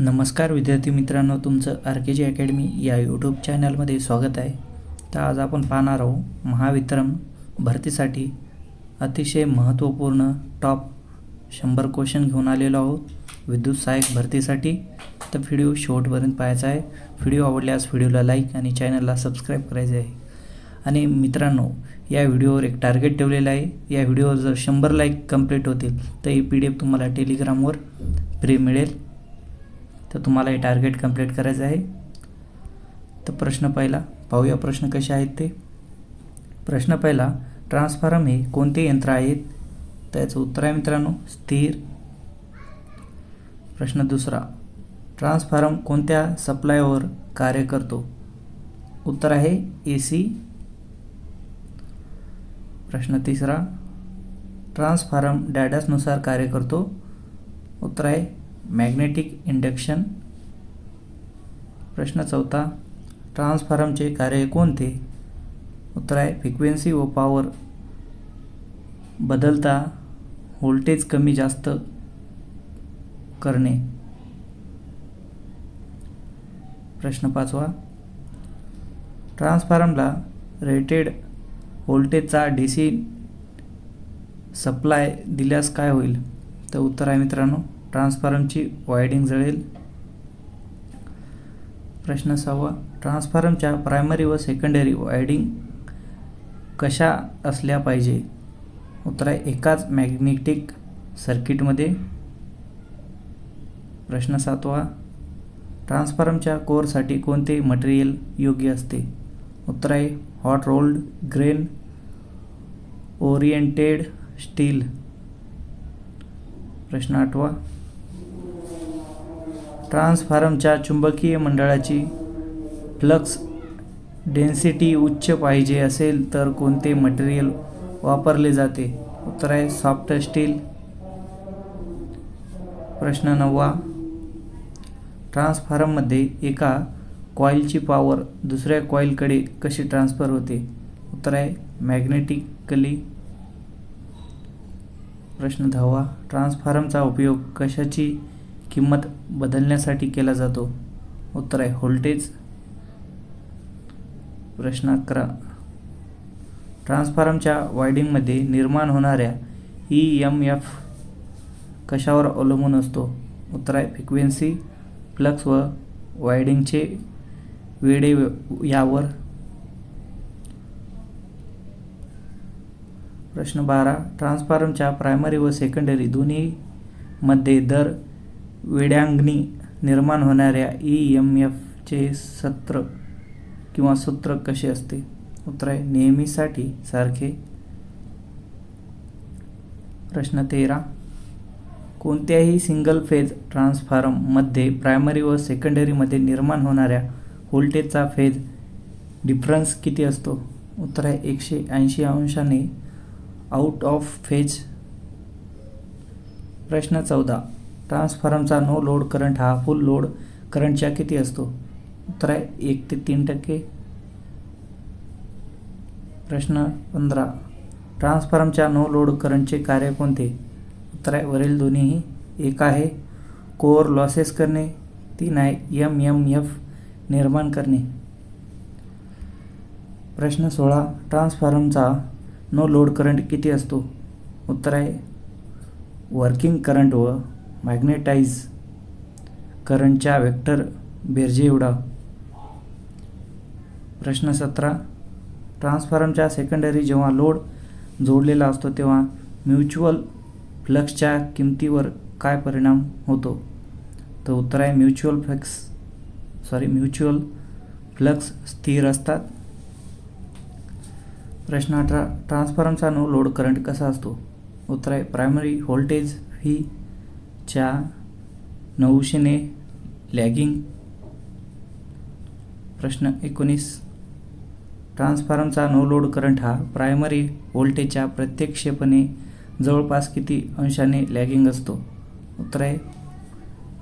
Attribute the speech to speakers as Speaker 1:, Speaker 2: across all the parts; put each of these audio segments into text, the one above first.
Speaker 1: नमस्कार विद्यार्थी मित्रांनो, तुमचं RKG अकॅडमी या यूट्यूब चॅनलमध्ये स्वागत आहे। तर आज आपण पाहणार आहोत महावितरण भरतीसाठी अतिशय महत्त्वपूर्ण टॉप 100 क्वेश्चन घेऊन आलेलो आहोत विद्युत सहाय्यक भरतीसाठी। तर व्हिडिओ शेवटपर्यंत पाहायचा आहे। व्हिडिओ आवडल्यास व्हिडिओला लाईक आणि चॅनलला सबस्क्राईब करायचे आहे। आणि मित्रांनो, या व्हिडिओवर एक टार्गेट ठेवलेला आहे। या व्हिडिओवर जर 100 लाईक कंप्लीट होतील तर ही PDF तुम्हाला टेलिग्रामवर फ्री मिळेल। तर तुम्हाला हे टार्गेट कंप्लीट करायचं आहे। तर प्रश्न पहिला पाहूया, प्रश्न कसे आहेत ते। प्रश्न पहिला, ट्रान्सफॉर्मर हे कोणते यंत्र आहेत? तर याचं उत्तर आहे मित्रांनो स्थिर। प्रश्न दुसरा, ट्रान्सफॉर्मर कोणत्या सप्लायवर कार्य करतो? उत्तर आहे AC। प्रश्न तिसरा, ट्रान्सफॉर्मर डायडासनुसार कार्य करतो? उत्तर आहे मॅग्नेटिक इंडक्शन। प्रश्न चौथा, ट्रान्सफॉर्मरचे कार्य कोणते? उत्तर आहे फ्रिक्वेन्सी व पॉवर बदलता व्होल्टेज कमी जास्त करणे। प्रश्न पाचवा, ट्रान्सफॉर्मरला रेटेड व्होल्टेजचा DC सप्लाय दिल्यास काय होईल? तर उत्तर आहे मित्रांनो ट्रान्सफॉर्मरची वायडिंग जळेल। प्रश्न सहावा, ट्रान्सफॉर्मरच्या प्रायमरी व सेकंडरी वायडिंग कशा असल्या पाहिजे? उत्तर आहे एकाच मॅग्नेटिक सर्किटमध्ये। प्रश्न सातवा, ट्रान्सफॉर्मरच्या कोअरसाठी कोणते मटेरियल योग्य असते? उत्तर आहे hot rolled grain oriented steel. प्रश्न आठवा, ट्रान्सफॉर्मरच्या चुंबकीय मंडळाची फ्लक्स डेन्सिटी उच्च पाहिजे असेल तर कोणते मटेरियल वापरले जाते? उत्तर आहे सॉफ्ट स्टील। प्रश्न नववा, ट्रान्सफॉर्मरमध्ये एका कॉइलची पॉवर दुसऱ्या कॉइलकडे कशी ट्रान्सफर होते? उत्तर आहे मॅग्नेटिकली। प्रश्न दहावा, ट्रान्सफॉर्मरचा उपयोग कशाची किंमत बदलण्यासाठी केला जातो? उत्तर आहे व्होल्टेज। प्रश्न 11, ट्रान्सफॉर्मरच्या वायडिंगमध्ये निर्माण होणाऱ्या EMF कशावर अवलंबून असतो? उत्तर आहे फ्रिक्वेन्सी, फ्लक्स व वायडिंगचे वेळे यावर। प्रश्न 12, ट्रान्सफॉर्मरच्या प्रायमरी व सेकंडरी दोन्ही मध्ये दर वेळांगणी निर्माण होणाऱ्या EMF चे सूत्र कसे असते? उत्तर आहे नेहमीसाठी सारखे। प्रश्न 13, कोणत्याही सिंगल फेज ट्रान्सफॉर्मर मध्ये प्रायमरी व सेकंडरी मध्ये निर्माण होणाऱ्या व्होल्टेजचा फेज डिफरन्स किती असतो? उत्तर आहे 180 अंशाने आउट ऑफ फेज। प्रश्न 14, ट्रान्सफॉर्मरचा नो लोड करंट हा फुल लोड करंटच्या किती असतो? उत्तर आहे 1 ते 3%। प्रश्न 15, ट्रान्सफॉर्मरच्या नो लोड करंटचे कार्य कोणते? उत्तर आहे वरील दोन्हीही। 1 आहे कोअर लॉसेस करणे, 3 आहे MMF निर्माण करणे। प्रश्न 16, ट्रान्सफॉर्मरचा नो लोड करंट किती असतो? उत्तर आहे वर्किंग करंट व मॅग्नेटाइज करंटच्या वेक्टर बेरजे एवढा। प्रश्न 17, ट्रान्सफॉर्मरच्या सेकंडरी जेव्हा लोड जोडलेला असतो तेव्हा म्युच्युअल फ्लक्सच्या किमतीवर काय परिणाम होतो? तर उत्तर आहे म्युच्युअल फ्लक्स स्थिर असतात। प्रश्न 18, ट्रान्सफॉर्मरचा नो लोड करंट कसा असतो? उत्तर आहे प्रायमरी व्होल्टेज V च्या 900 ने लॅगिंग। प्रश्न 19, ट्रान्सफॉर्मरचा नो लोड करंट हा प्रायमरी व्होल्टेजच्या प्रत्यक्षपणे जवळपास किती अंशाने लॅगिंग असतो? उत्तर आहे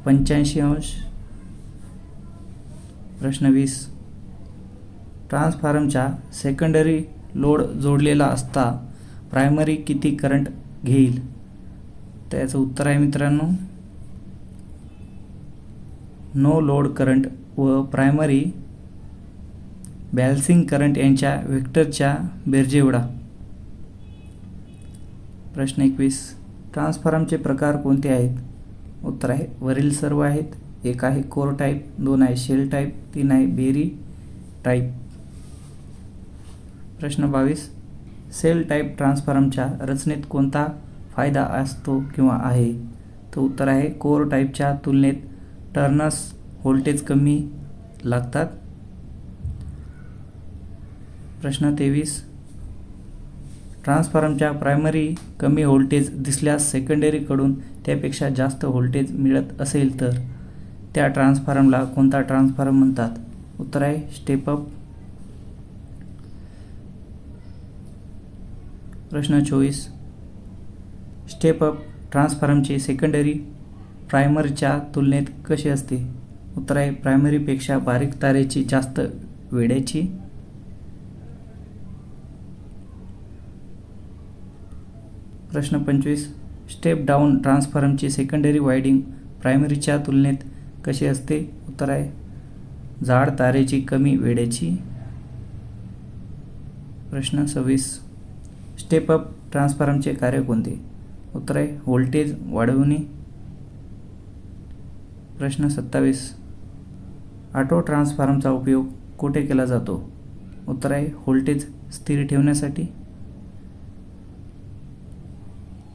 Speaker 1: 85 अंश। प्रश्न 20, ट्रान्सफॉर्मरच्या सेकंडरी लोड जोडलेला असता प्रायमरी किती करंट घेईल? तर याचं उत्तर आहे मित्रांनो नो लोड करंट व प्रायमरी बॅलन्सिंग करंट यांच्या व्हेक्टरच्या बेरजेएवढा. प्रश्न 21. ट्रान्सफॉर्मरचे प्रकार कोणते आहेत? उत्तर आहे वरील सर्व आहेत. 1 आहे कोर टाईप, 2 आहे शेल टाईप, 3 आहे बेरी टाईप. प्रश्न 22. सेल टाईप ट्रान्सफॉर्मरच्या रचनेत कोणता फायदा असतो किंवा आहे? तर उत्तर आहे कोर टाईपच्या तुलनेत टर्न्स व्होल्टेज कमी लागतात. प्रश्न 23. ट्रान्सफॉर्मरच्या प्रायमरी कमी व्होल्टेज दिसल्यास सेकंडरीकडून त्यापेक्षा जास्त व्होल्टेज मिळत असेल तर त्या ट्रान्सफॉर्मरला कोणता ट्रान्सफॉर्मर म्हणतात? उत्तर आहे स्टेप अप. प्रश्न 24. स्टेप अप ट्रान्सफॉर्मरचे सेकंडरी प्रायमरीच्या तुलनेत कसे असते? उत्तर आहे प्रायमरीपेक्षा बारीक तारेची, जास्त वेड्याची. प्रश्न 25. स्टेप डाऊन ट्रान्सफॉर्मरची सेकंडरी वायडिंग प्रायमरीच्या तुलनेत कशी असते? उत्तर आहे जाड तारेची, कमी वेड्याची. प्रश्न 26. स्टेप अप ट्रान्सफॉर्मरचे कार्य कोणते? उत्तर आहे व्होल्टेज वाढवणे. प्रश्न 27. ऑटो ट्रान्सफॉर्मरचा उपयोग कुठे केला जातो? उत्तर आहे व्होल्टेज स्थिर ठेवण्यासाठी.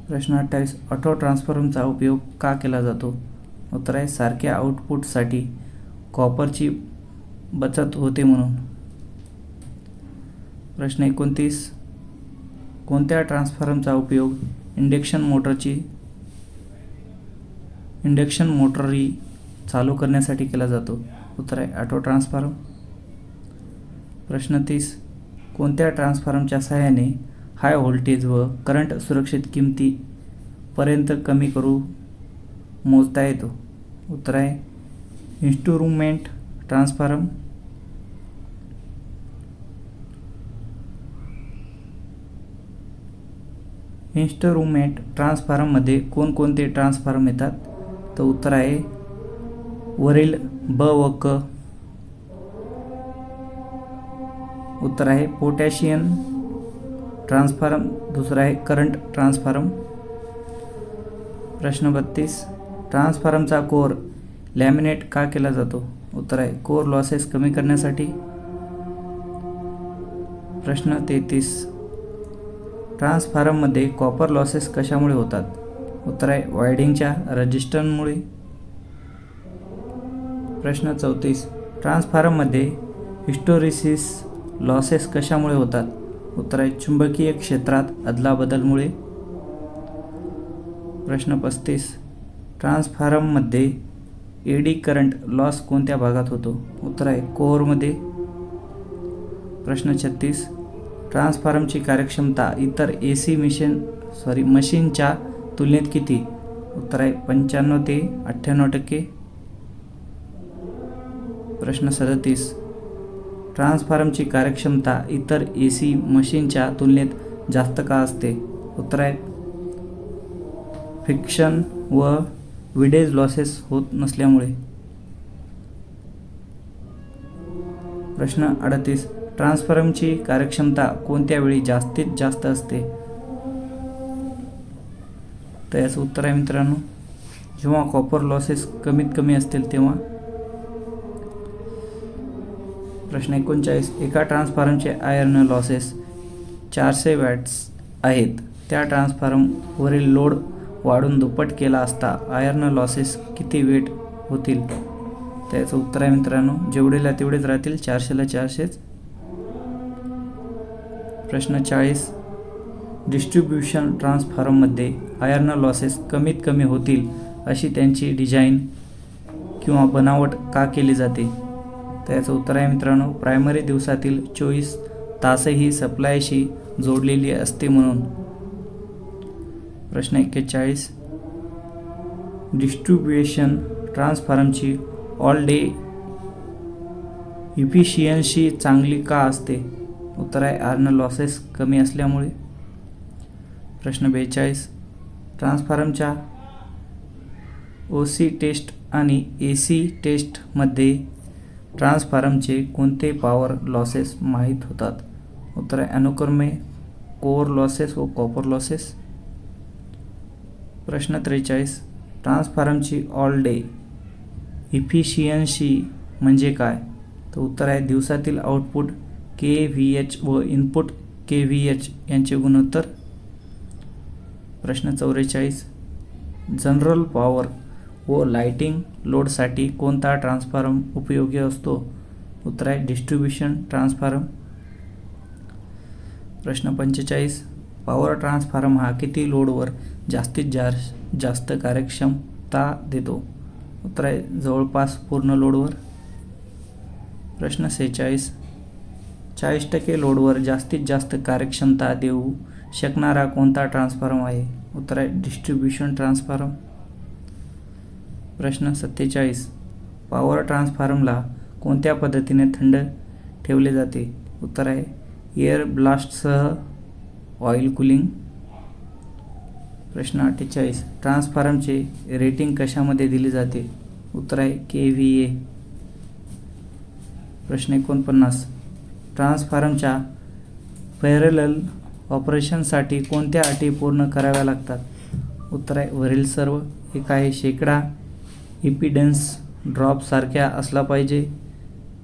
Speaker 1: प्रश्न 28. ऑटो ट्रान्सफॉर्मरचा उपयोग का केला जातो? उत्तर आहे सारख्या आउटपुटसाठी कॉपरची बचत होते म्हणून. प्रश्न 29. कोणत्या ट्रान्सफॉर्मरचा उपयोग इंडक्शन मोटरी चालू करण्यासाठी केला जातो? उत्तर आहे ऑटो ट्रान्सफॉर्मर. प्रश्न 30. कोणत्या ट्रान्सफॉर्मरच्या सहाय्याने हाय व्होल्टेज व करंट सुरक्षित किमतीपर्यंत कमी करू मोजता येतो? उत्तर आहे इन्स्ट्रुमेंट ट्रान्सफॉर्मर. इन्स्ट्रुमेंट ट्रान्सफॉर्मरमध्ये कोणकोणते ट्रान्सफॉर्मर येतात? तर उत्तर आहे वरील ब व क. उत्तर आहे पोटॅशियम ट्रान्सफॉर्मर. दुसरा आहे करंट ट्रान्सफॉर्मर. प्रश्न 32. ट्रान्सफॉर्मरचा कोर लॅमिनेट का केला जातो? उत्तर आहे कोर लॉसेस कमी करण्यासाठी. प्रश्न 33. ट्रान्सफॉर्मरमध्ये कॉपर लॉसेस कशामुळे होतात? उत्तर आहे वायडिंगच्या रेजिस्टन्समुळे. प्रश्न 34. ट्रान्सफॉर्मरमध्ये हिस्टोरेसिस लॉसेस कशामुळे होतात? उत्तर आहे चुंबकीय क्षेत्रात अदलाबदलमुळे. प्रश्न 35. ट्रान्सफॉर्मरमध्ये एडी करंट लॉस कोणत्या भागात होतो? उत्तर आहे कोअरमध्ये. प्रश्न 36. ट्रान्सफॉर्मरची कार्यक्षमता इतर AC मशीनच्या तुलनेत किती? उत्तर आहे 95 ते 98%. प्रश्न 37. ट्रान्सफॉर्मरची कार्यक्षमता इतर AC मशीनच्या तुलनेत जास्त का असते? उत्तर आहे फ्रिक्शन व विडेज लॉसेस होत नसल्यामुळे. प्रश्न 38. ट्रान्सफॉर्मरची कार्यक्षमता कोणत्या वेळी जास्तीत जास्त असते? तर याचं उत्तर आहे मित्रांनो जेव्हा कॉपर लॉसेस कमीत कमी असतील तेव्हा. प्रश्न 39. एका ट्रान्सफॉर्मरचे आयर्न लॉसेस 400 वॅट्स आहेत. त्या ट्रान्सफॉर्मरवरील लोड वाढून दुप्पट केला असता आयर्न लॉसेस किती वेट होतील? त्याचं उत्तर आहे मित्रांनो जेवढेला तेवढेच राहतील, 400ला 400च. प्रश्न 40. डिस्ट्रीब्युशन ट्रान्सफॉर्मरमध्ये आयर्न लॉसेस कमीत कमी होतील अशी त्यांची डिझाईन किंवा बनावट का केली जाते? त्याचं उत्तर आहे मित्रांनो प्रायमरी दिवसातील 24 तासही सप्लायशी जोडलेली असते म्हणून. प्रश्न 41. डिस्ट्रीब्युशन ट्रान्सफॉर्मरची ऑल डे इफिशियन्सी चांगली का असते? उत्तर आहे आयर्न लॉसेस कमी असल्यामुळे. प्रश्न 42. ट्रान्सफॉर्मरच्या OC टेस्ट आणि AC टेस्टमध्ये ट्रान्सफॉर्मरचे कोणते पॉवर लॉसेस माहीत होतात? उत्तर आहे अनुक्रमे कोर लॉसेस व कॉपर लॉसेस. प्रश्न 43. ट्रान्सफॉर्मरची ऑल डे इफिशियन्सी म्हणजे काय? तर उत्तर आहे दिवसातील आउटपुट kVH व इनपुट kVH यांचे गुणोत्तर. प्रश्न 44. जनरल पॉवर व लाइटिंग लोडसाठी कोणता ट्रान्सफॉर्मर उपयोगी असतो? उत्तर आहे डिस्ट्रीब्युशन ट्रान्सफॉर्मर. प्रश्न 45. पॉवर ट्रान्सफॉर्मर हा किती लोडवर जास्तीत जास्त कार्यक्षमता देतो? उत्तर आहे जवळपास पूर्ण लोडवर. प्रश्न 46. 40% लोडवर जास्तीत जास्त कार्यक्षमता देऊ शकणारा कोणता ट्रान्सफॉर्मर आहे? उत्तर आहे डिस्ट्रीब्युशन ट्रान्सफॉर्मर. प्रश्न 47. पॉवर ट्रान्सफॉर्मरला कोणत्या पद्धतीने थंड ठेवले जाते? उत्तर आहे एअर ब्लास्टसह ऑइल कूलिंग. प्रश्न 48. ट्रान्सफॉर्मरचे रेटिंग कशामध्ये दिले जाते? उत्तर आहे kVA. प्रश्न 49. ट्रान्सफॉर्मरच्या पॅरलल ऑपरेशनसाठी कोणत्या अटी पूर्ण कराव्या लागतात? उत्तर आहे वरील सर्व. एक आहे शेकडा इम्पिडन्स ड्रॉप सारख्या असला पाहिजे.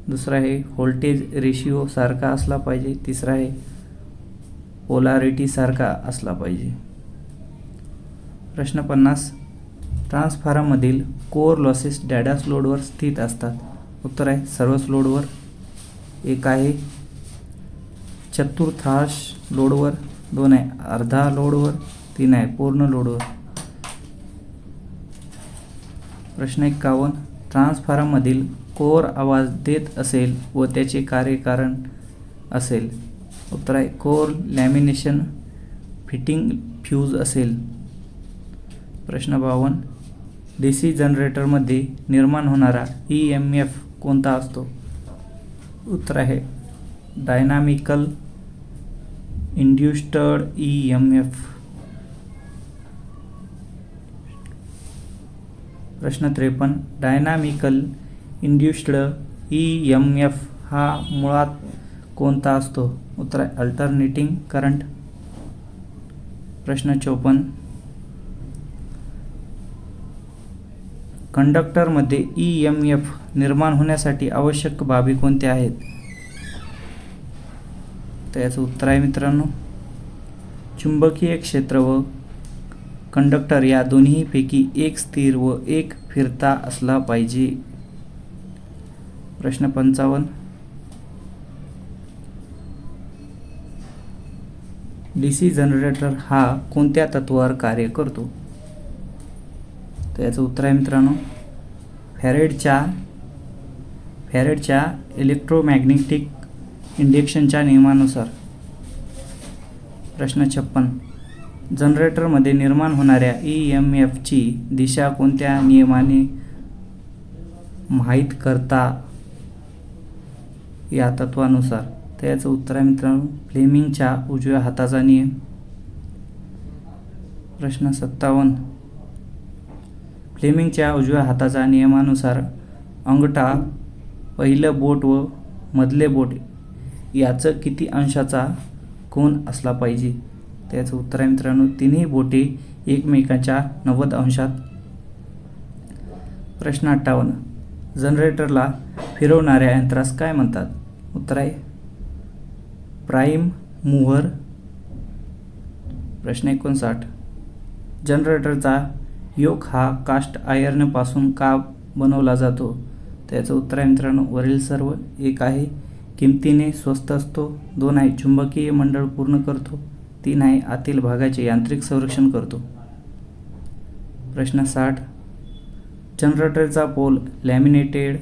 Speaker 1: दुसरा आहे व्होल्टेज रेशिओ सारखा असला पाहिजे. तिसरा आहे पोलॅरिटी सारखा असला पाहिजे. प्रश्न 50. ट्रान्सफॉर्मरमधील कोर लॉसेस डॅडॅश लोडवर स्थित असतात? उत्तर आहे सर्वच लोडवर. एक आहे चतुर्थांश लोडवर. 2 आहे अर्धा लोडवर. 3 आहे पूर्ण लोडवर. प्रश्न 51. ट्रान्सफॉर्मरमधील कोर आवाज देत असेल व त्याचे कार्यकारण असेल? उत्तर आहे कोर लॅमिनेशन फिटिंग फ्यूज असेल. प्रश्न 52. DC जनरेटरमध्ये निर्माण होणारा EMF कोणता असतो? उत्तर आहे डायनामिकल इंड्युस्ड EMF. प्रश्न 53. डायनामिकल इंड्युस्ड EMF हा मुळात कोणता असतो? उत्तर आहे अल्टरनेटिंग करंट. प्रश्न 54. कंडक्टरमध्ये EMF निर्माण होण्यासाठी आवश्यक बाबी कोणत्या आहेत? तर याचं उत्तर आहे मित्रांनो चुंबकीय क्षेत्र व कंडक्टर या दोन्हीपैकी एक स्थिर व एक फिरता असला पाहिजे. प्रश्न 55. DC जनरेटर हा कोणत्या तत्वावर कार्य करतो? तर याचं उत्तर आहे मित्रांनो फॅरेडच्या इलेक्ट्रोमॅग्नेटिक इंडक्शनच्या नियमानुसार. प्रश्न 56. जनरेटरमध्ये निर्माण होणाऱ्या EMFची दिशा कोणत्या नियमाने माहीत करता या तत्वानुसार? तर याचं उत्तर आहे मित्रांनो फ्लेमिंगच्या उजव्या हाताचा नियम. प्रश्न 57. फ्लेमिंगच्या उजव्या हाताच्या नियमानुसार अंगठा, पहिलं बोट व मधले बोट याचं किती अंशाचा कोन असला पाहिजे? त्याचं उत्तर आहे मित्रांनो तिन्ही बोटे एकमेकांच्या 90 अंशात. प्रश्न 58. जनरेटरला फिरवणाऱ्या यंत्रास काय म्हणतात? उत्तर आहे प्राइम मूव्हर. प्रश्न 59. जनरेटरचा योक हा कास्ट आयर्नपासून का बनवला जातो? त्याचं उत्तर आहे मित्रांनो वरील सर्व. एक आहे किमतीने स्वस्त असतो. 2 आहे चुंबकीय मंडळ पूर्ण करतो. 3 आहे आतील भागाचे यांत्रिक संरक्षण करतो. प्रश्न 60. जनरेटरचा पोल लॅमिनेटेड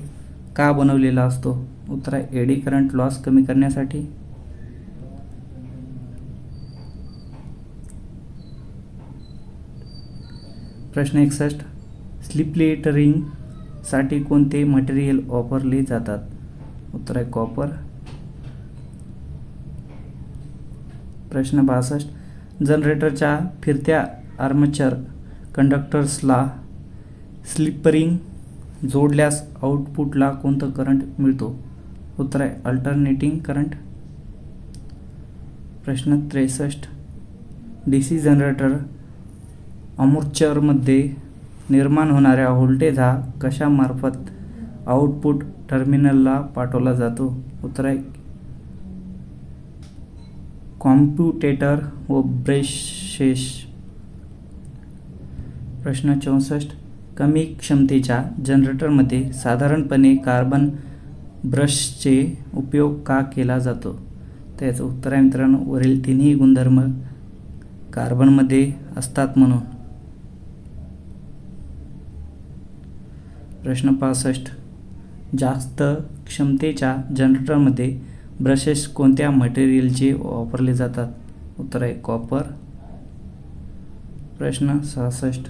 Speaker 1: का बनवलेला असतो? उत्तर आहे एडी करंट लॉस कमी करण्यासाठी. प्रश्न 61. स्लिपलेटरिंग साठी कोणते मटेरियल वापरले जातात? उत्तर आहे कॉपर. प्रश्न 62. जनरेटरच्या फिरत्या आर्मेचर कंडक्टर्सला स्लिपरिंग जोडल्यास आउटपुटला कोणतं करंट मिळतो? उत्तर आहे अल्टरनेटिंग करंट. प्रश्न 63. DC जनरेटर आर्मेचरमध्ये निर्माण होणाऱ्या व्होल्टेज हा कशामार्फत आउटपुट टर्मिनलला पाठवला जातो? उत्तर आहे कॉम्प्युटेटर व ब्रशेस. प्रश्न 64. कमी क्षमतेच्या जनरेटरमध्ये साधारणपणे कार्बन ब्रशचे उपयोग का केला जातो? त्याचं उत्तर आहे मित्रांनो वरील तिन्ही गुणधर्म कार्बनमध्ये असतात म्हणून. प्रश्न 65. जास्त क्षमतेच्या जनरेटरमध्ये ब्रशेस कोणत्या मटेरियलचे वापरले जातात? उत्तर आहे कॉपर. प्रश्न 66.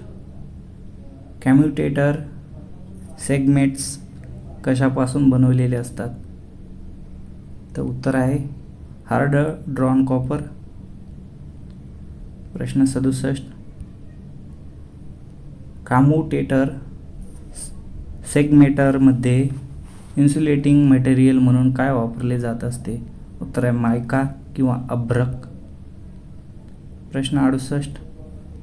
Speaker 1: कम्युटेटर सेगमेंट्स कशापासून बनवलेले असतात? तर उत्तर आहे हार्ड ड्रॉन कॉपर. प्रश्न 67. कम्युटेटर सेगमेंटरमध्ये इन्सुलेटिंग मटेरियल म्हणून काय वापरले जात असते? उत्तर आहे मायका किंवा अभ्रक. प्रश्न 68.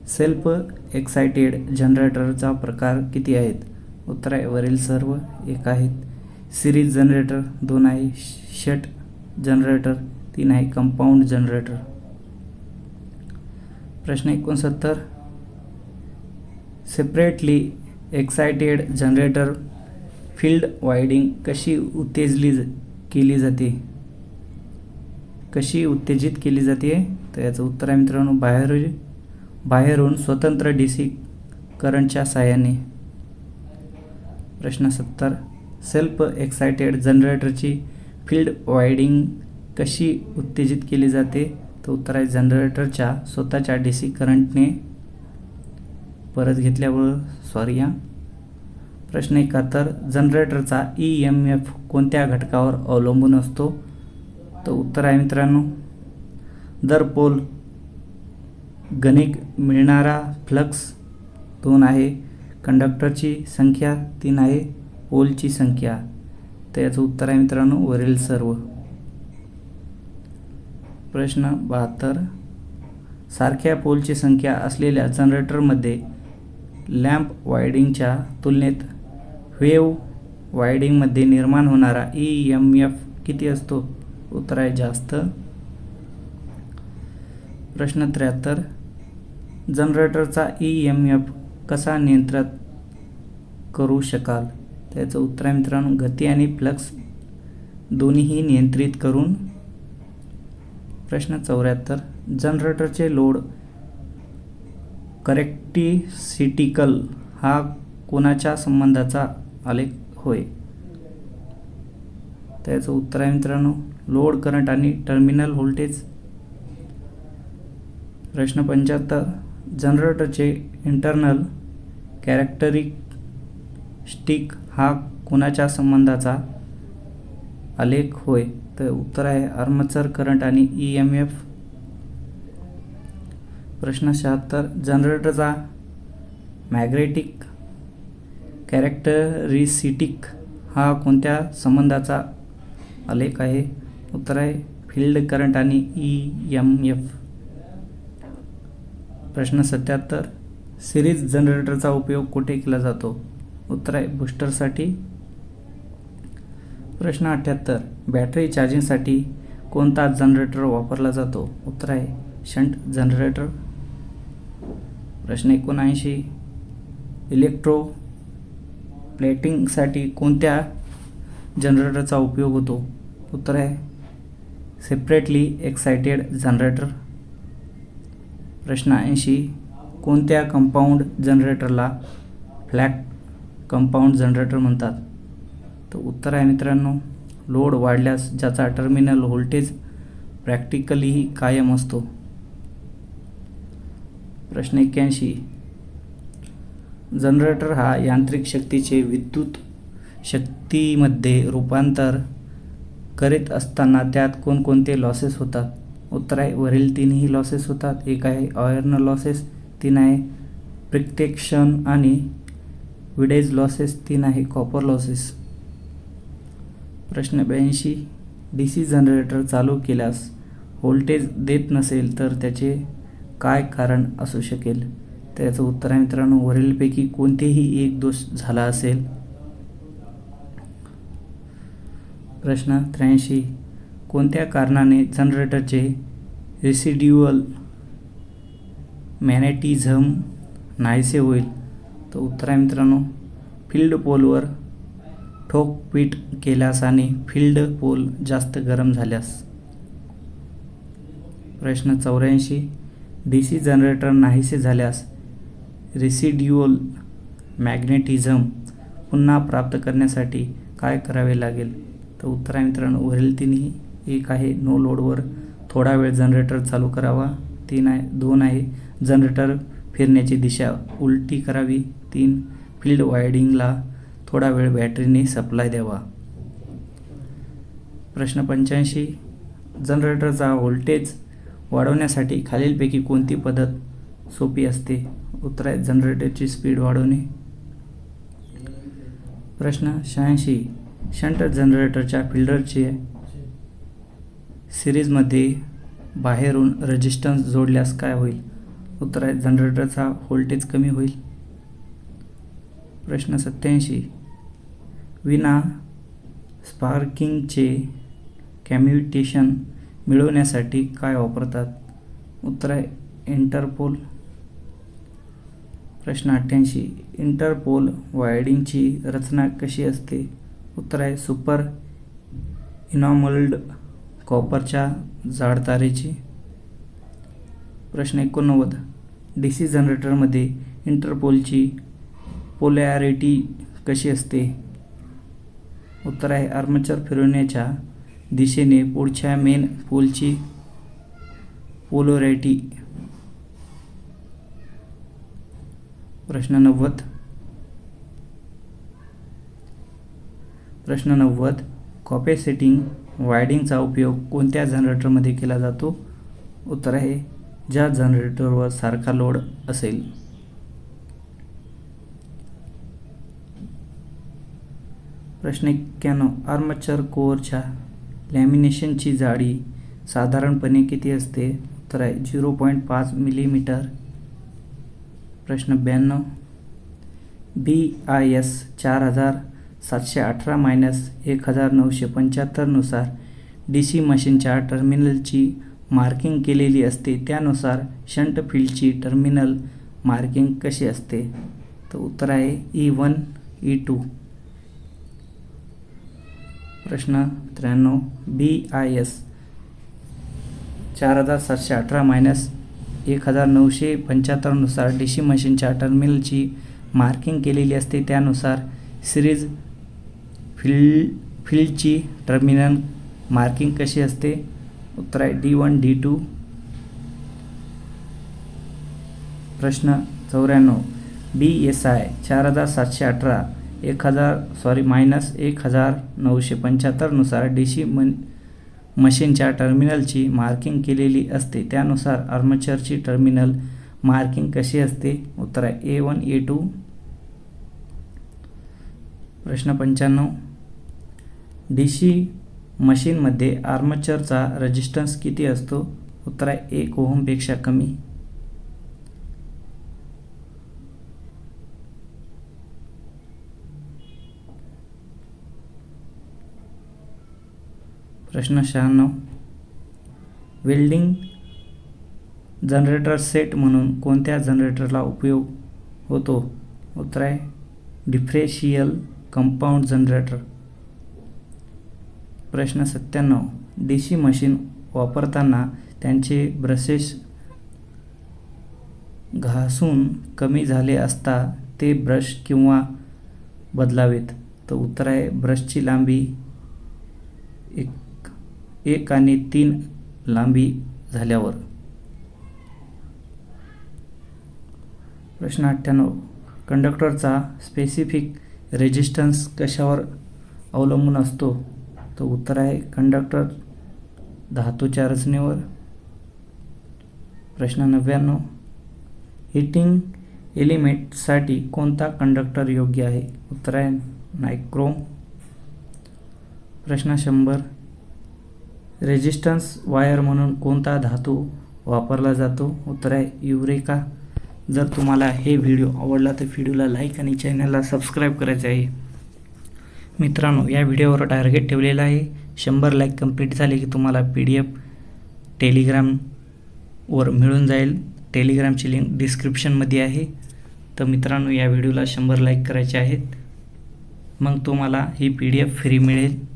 Speaker 1: सेल्फ एक्साइटेड जनरेटरचा प्रकार किती आहेत? उत्तर आहे वरील सर्व 1 आहेत. सिरीज जनरेटर 2 आहे. शंट जनरेटर 3 आहे. Compound generator. प्रश्न 69. Separately excited generator field winding कशी उत्तेजित केली जाते? तर याचं उत्तर आहे मित्रांनो बाहेरून स्वतंत्र DC करंटच्या साहाय्याने. प्रश्न 70. सेल्फ एक्साइटेड जनरेटरची फील्ड वाइंडिंग कशी उत्तेजित केली जाते? तर उत्तर आहे जनरेटरच्या स्वतःच्या DC करंटने परत घेतल्यावर प्रश्न 71. जनरेटरचा EMF कोणत्या घटकावर अवलंबून असतो? तर उत्तर आहे मित्रांनो दर पोल गणिक मिळणारा फ्लक्स 2 आहे. कंडक्टरची संख्या 3 आहे. पोलची संख्या. तर याचं उत्तर आहे मित्रांनो वरील सर्व. प्रश्न 72. सारख्या पोलची संख्या असलेल्या जनरेटरमध्ये लॅम्प वाइंडिंगच्या तुलनेत वेव्ह वाइंडिंगमध्ये निर्माण होणारा EMF किती असतो? उत्तर आहे जास्त. प्रश्न 73. जनरेटरचा EMF कसा नियंत्रित करू शकाल? त्याचं उत्तर आहे मित्रांनो गती आणि फ्लक्स दोन्हीही नियंत्रित करून. प्रश्न 74. जनरेटरचे लोड कॅरेक्टरिस्टिकल हा कोणाच्या संबंधाचा आलेख होय? त्याचं उत्तर आहे मित्रांनो लोड करंट आणि टर्मिनल व्होल्टेज. प्रश्न 75. जनरेटरचे इंटरनल कॅरेक्टरिस्टिक हा कोणाच्या संबंधाचा आलेख होय? तर उत्तर आहे आर्मेचर करंट आणि EMF. प्रश्न 76. जनरेटरचा मॅग्नेटिक कॅरेक्टरिस्टिक हा कोणत्या संबंधाचा आलेख आहे? उत्तर आहे फील्ड करंट आणि EMF. प्रश्न 77. सिरीज जनरेटरचा उपयोग कुठे केला जातो? उत्तर आहे बूस्टरसाठी. प्रश्न 78. बॅटरी चार्जिंगसाठी कोणता जनरेटर वापरला जातो? उत्तर आहे शंट जनरेटर. प्रश्न 79. इलेक्ट्रो प्लेटिंगसाठी कोणत्या जनरेटरचा उपयोग होतो? उत्तर आहे सेपरेटली एक्साइटेड जनरेटर. प्रश्न 80. कोणत्या कंपाऊंड जनरेटरला फ्लॅट कंपाऊंड जनरेटर म्हणतात? तर उत्तर आहे मित्रांनो लोड वाढल्यास ज्याचा टर्मिनल व्होल्टेज प्रॅक्टिकली कायम असतो. प्रश्न 81. जनरेटर हा यांत्रिक शक्तीचे विद्युत शक्तीमध्ये रूपांतर करीत असताना त्यात कोणकोणते लॉसेस होतात? उत्तर आहे वरील तिन्ही लॉसेस होतात. 1 आहे आयर्न लॉसेस, 3 आहे फ्रिक्शन आणि विडेज लॉसेस. 3 आहे कॉपर लॉसेस. प्रश्न 82, DC जनरेटर चालू केल्यास व्होल्टेज देत नसेल तर त्याचे काय कारण असू शकेल? त्याचं उत्तर आहे मित्रांनो, वरीलपैकी कोणतेही एक दोष झाला असेल. प्रश्न 83, कोणत्या कारणाने जनरेटरचे रेसिड्युअल मॅग्नेटिझम नाहीसे होईल? तर उत्तर आहे मित्रांनो, फील्ड पोलवर ठोकपीट केल्यास आणि फील्ड पोल जास्त गरम झाल्यास. प्रश्न 84, DC जनरेटर नाहीसे झाल्यास रेसिड्युअल मॅग्नेटिझम पुन्हा प्राप्त करण्यासाठी काय करावे लागेल? तर उत्तर आहे मित्रांनो, वरील तिन्ही. 1 आहे नो लोडवर थोडा वेळ जनरेटर चालू करावा. 2 आहे जनरेटर फिरण्याची दिशा उलटी करावी. 3 फील्ड वायडिंगला थोडा वेळ बॅटरीने सप्लाय द्यावा. प्रश्न 85, जनरेटरचा व्होल्टेज वाढवण्यासाठी खालीलपैकी कोणती पद्धत सोपी असते? उत्तर आहे जनरेटरची स्पीड वाढवणे. प्रश्न 86, शंट जनरेटरच्या फिल्डरचे सिरीजमध्ये बाहेरून रेजिस्टन्स जोडल्यास काय होईल? उत्तर आहे जनरेटरचा व्होल्टेज कमी होईल. प्रश्न 87, विना स्पार्किंगचे कम्युटेशन मिळवण्यासाठी काय वापरतात? उत्तर आहे इंटरपोल. प्रश्न 88, इंटरपोल वायडिंगची रचना कशी असते? उत्तर आहे सुपर इनॉमल्ड कॉपरच्या जाड तारेची. प्रश्न 89, DC जनरेटरमध्ये इंटरपोलची पोलॅरिटी कशी असते? उत्तर आहे आर्मेचर फिरवण्याच्या दिशेने पुढच्या मेन पोलची पोलॅरिटी. प्रश्न 90, कॅपेसिटिंग वायडिंगचा उपयोग कोणत्या जनरेटरमध्ये केला जातो? उत्तर आहे ज्या जनरेटरवर सारखा लोड असेल. प्रश्न 91, आर्मेचर कोअरच्या लॅमिनेशनची जाडी साधारणपणे किती असते? उत्तर आहे 0.5 मिलीमीटर. प्रश्न 92, BIS 4718-1975 नुसार DC मशीनच्या टर्मिनलची मार्किंग केलेली असते, त्यानुसार शंट फील्डची टर्मिनल मार्किंग कशी असते? तर उत्तर आहे E1 E2. प्रश्न 93, BIS 4718-1975 नुसार DC मशीनच्या टर्मिनलची मार्किंग केलेली असते, त्यानुसार सिरीज फील्डची टर्मिनल मार्किंग कशी असते? उत्तर आहे D1 D2. प्रश्न 94, BSI 4718-1975 नुसार DC मशीनच्या टर्मिनलची मार्किंग केलेली असते, त्यानुसार आर्मेचरची टर्मिनल मार्किंग कशी असते? उत्तर आहे A1 A2. प्रश्न 95, DC मशीनमध्ये आर्मेचरचा रेजिस्टन्स किती असतो? उत्तर आहे 1 ओहमपेक्षा कमी. प्रश्न 96, वेल्डिंग जनरेटर सेट म्हणून कोणत्या जनरेटरला उपयोग होतो? उत्तर आहे डिफरेन्शियल कंपाऊंड जनरेटर. प्रश्न 97, DC मशीन वापरताना त्यांचे ब्रशेस घासून कमी झाले असता ते ब्रश किंवा बदलावेत? तर उत्तर आहे ब्रशची लांबी 1 आणि 3 लांबी झाल्यावर. प्रश्न 98, कंडक्टरचा स्पेसिफिक रेजिस्टन्स कशावर अवलंबून असतो? तर उत्तर आहे कंडक्टर धातूच्या रचनेवर. प्रश्न 99, हीटिंग एलिमेंटसाठी कोणता कंडक्टर योग्य आहे? उत्तर आहे नायक्रोम. प्रश्न 100. रेजिस्टन्स वायर म्हणून कोणता धातू वापरला जातो? उत्तर आहे युरेका. जर तुम्हाला हे व्हिडिओ आवडला तर व्हिडिओला लाईक आणि चॅनलला सबस्क्राईब करायचे आहे. मित्रांनो, या व्हिडिओवर टार्गेट ठेवलेला आहे 100 लाईक कंप्लीट झाले की तुम्हाला PDF टेलिग्रामवर मिळून जाईल. टेलिग्रामची लिंक डिस्क्रिप्शनमध्ये आहे. तर मित्रांनो, या व्हिडिओला 100 लाईक करायचे आहेत, मग तुम्हाला ही PDF फ्री मिळेल.